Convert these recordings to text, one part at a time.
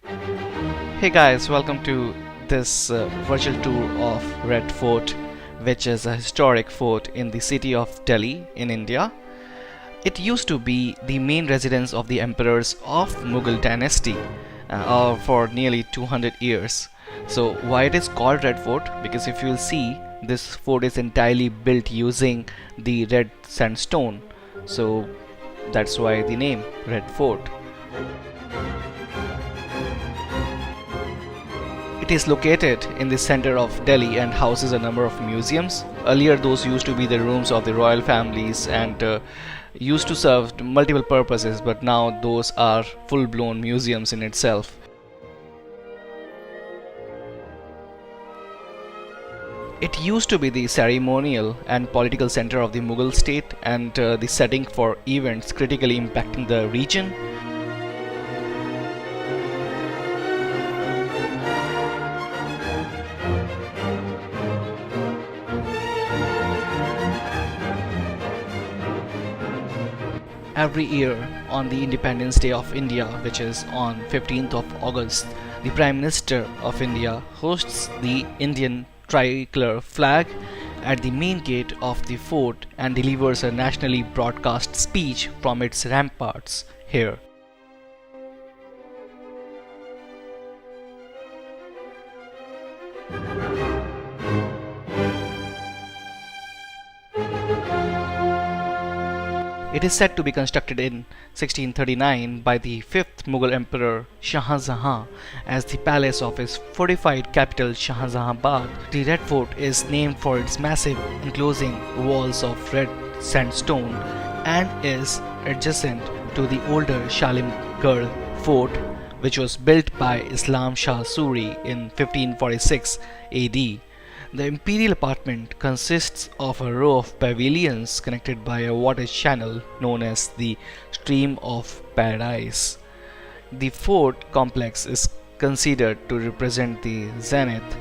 Hey guys, welcome to this virtual tour of Red Fort, which is a historic fort in the city of Delhi in India. It used to be the main residence of the emperors of Mughal dynasty for nearly 200 years. So why it is called Red Fort? Because if you'll see, this fort is entirely built using the red sandstone. So that's why the name Red Fort. It is located in the center of Delhi and houses a number of museums. Earlier, those used to be the rooms of the royal families and used to serve multiple purposes, but now those are full blown museums in itself. It used to be the ceremonial and political center of the Mughal state and the setting for events critically impacting the region. Every year on the Independence Day of India, which is on 15th of August, the Prime Minister of India hosts the Indian tricolor flag at the main gate of the fort and delivers a nationally broadcast speech from its ramparts here. It is said to be constructed in 1639 by the 5th Mughal Emperor Shah Jahan as the palace of his fortified capital Shahjahanabad. The Red Fort is named for its massive enclosing walls of red sandstone and is adjacent to the older Shalimgarh Fort, which was built by Islam Shah Suri in 1546 AD. The imperial apartment consists of a row of pavilions connected by a water channel known as the Stream of Paradise. The fort complex is considered to represent the zenith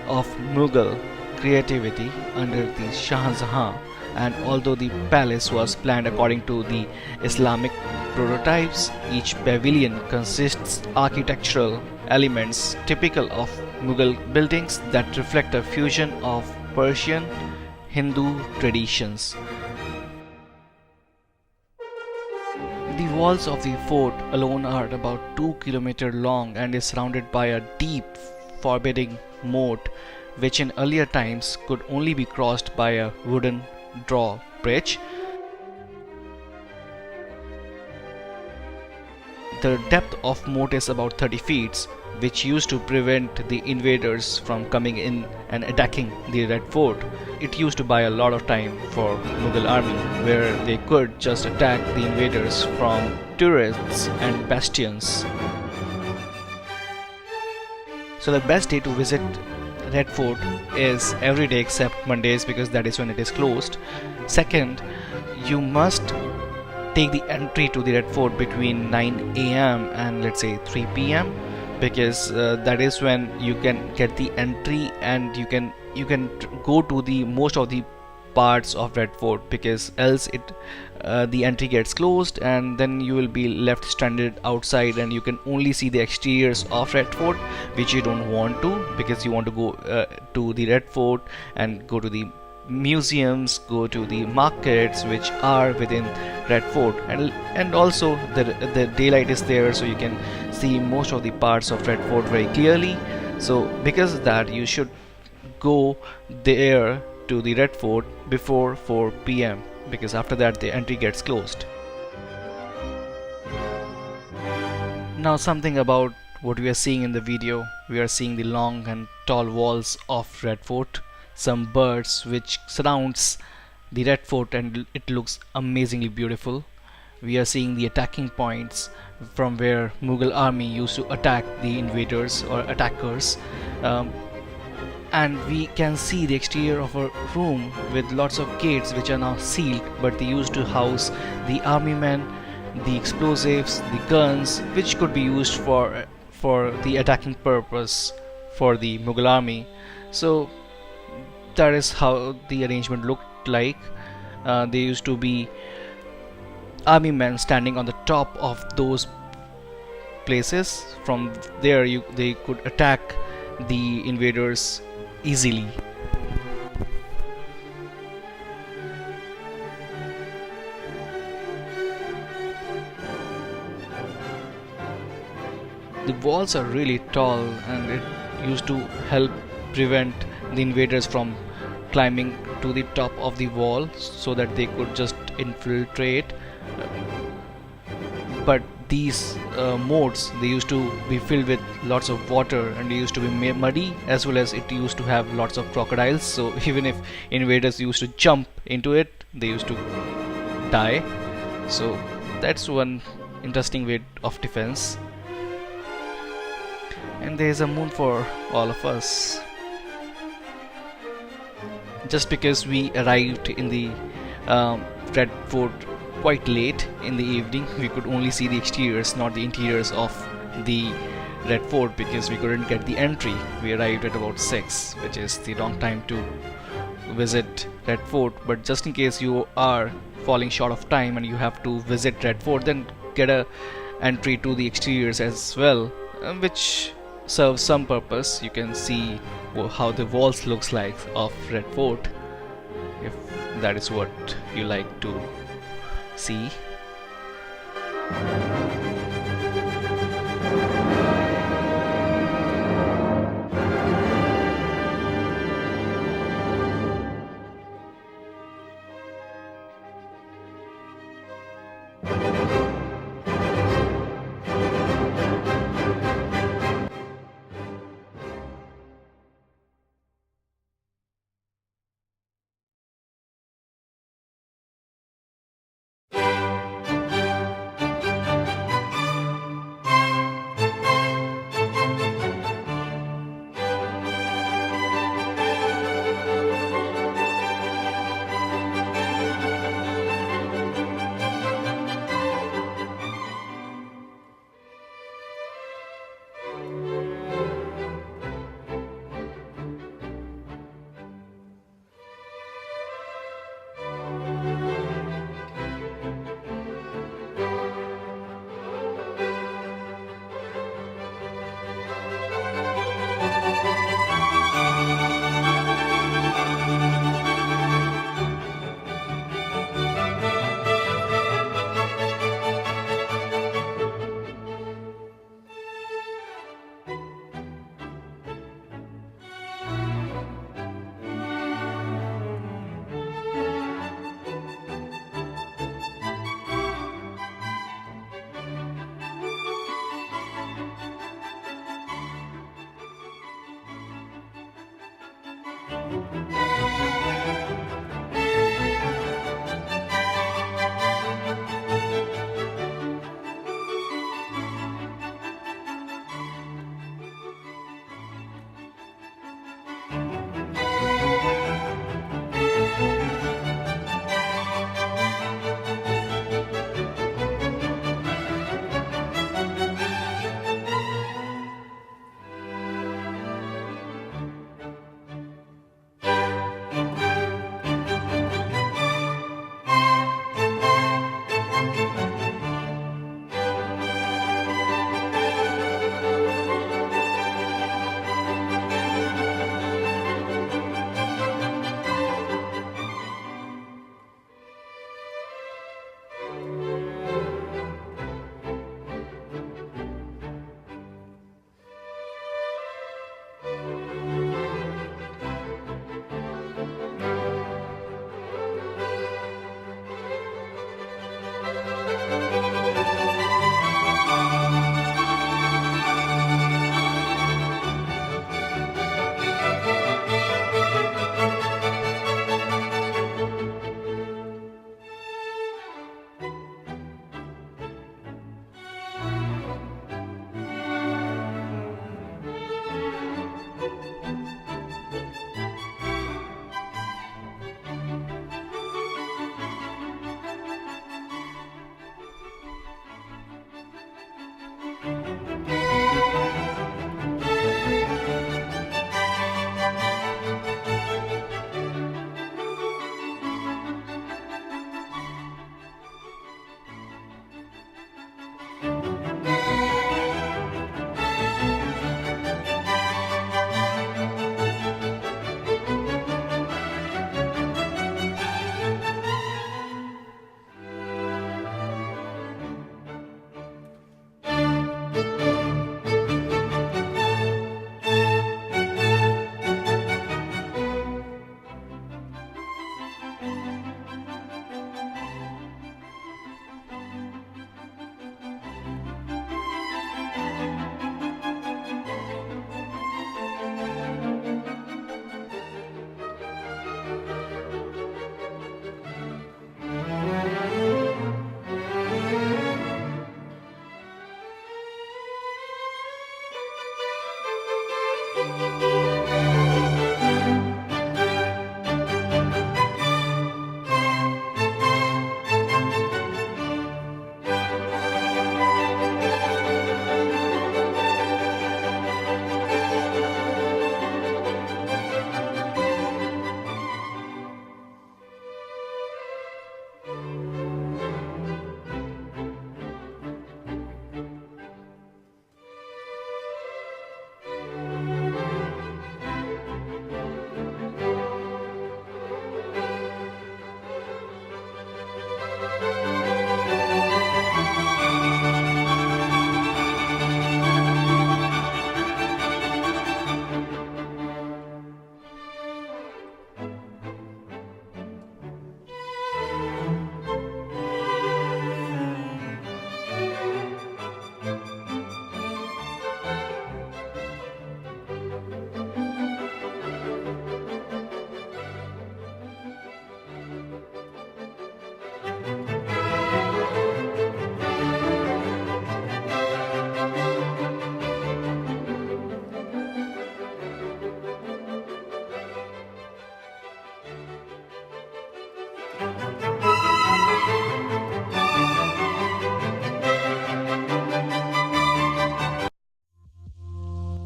of Mughal creativity under the Shah Jahan, and although the palace was planned according to the Islamic prototypes, each pavilion consists architectural elements typical of Mughal buildings that reflect a fusion of Persian Hindu traditions. The walls of the fort alone are about 2 kilometers long and is surrounded by a deep, forbidding moat, which in earlier times could only be crossed by a wooden drawbridge. The depth of moat is about 30 feet, which used to prevent the invaders from coming in and attacking the Red Fort. It used to buy a lot of time for Mughal army, where they could just attack the invaders from turrets and bastions. So the best day to visit Red Fort is every day except Mondays, because that is when it is closed. Second, you must take the entry to the Red Fort between 9 a.m. and let's say 3 p.m. because that is when you can get the entry and you can go to the most of the parts of Red Fort, because else the entry gets closed and then you will be left stranded outside and you can only see the exteriors of Red Fort, which you don't want to, because you want to go to the Red Fort and go to the museums, go to the markets which are within Red Fort, and also the daylight is there, so you can see most of the parts of Red Fort very clearly. So because of that, you should go there to the Red Fort before 4 p.m. because after that the entry gets closed. Now something about what we are seeing in the video. We are seeing the long and tall walls of Red Fort, some birds which surrounds the Red Fort, and it looks amazingly beautiful. We are seeing the attacking points from where Mughal army used to attack the invaders or attackers, and we can see the exterior of a room with lots of gates which are now sealed, but they used to house the army men, the explosives, the guns, which could be used for the attacking purpose for the Mughal army. So that is how the arrangement looked like. There used to be army men standing on the top of those places. From there, they could attack the invaders easily. The walls are really tall, and it used to help prevent the invaders from climbing to the top of the wall so that they could just infiltrate. But these moats, they used to be filled with lots of water, and they used to be muddy, as well as it used to have lots of crocodiles, so even if invaders used to jump into it, they used to die. So that's one interesting way of defense. And there is a moon for all of us. Just because we arrived in the Red Fort quite late in the evening, we could only see the exteriors, not the interiors of the Red Fort, because we couldn't get the entry. We arrived at about 6, which is the wrong time to visit Red Fort. But just in case you are falling short of time and you have to visit Red Fort, then get a entry to the exteriors as well, which serves some purpose. You can see how the walls looks like of Red Fort, if that is what you like to see.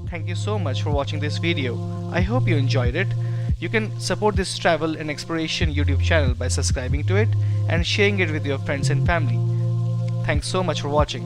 Thank you so much for watching this video. I hope you enjoyed it. You can support this travel and exploration YouTube channel by subscribing to it and sharing it with your friends and family. Thanks so much for watching.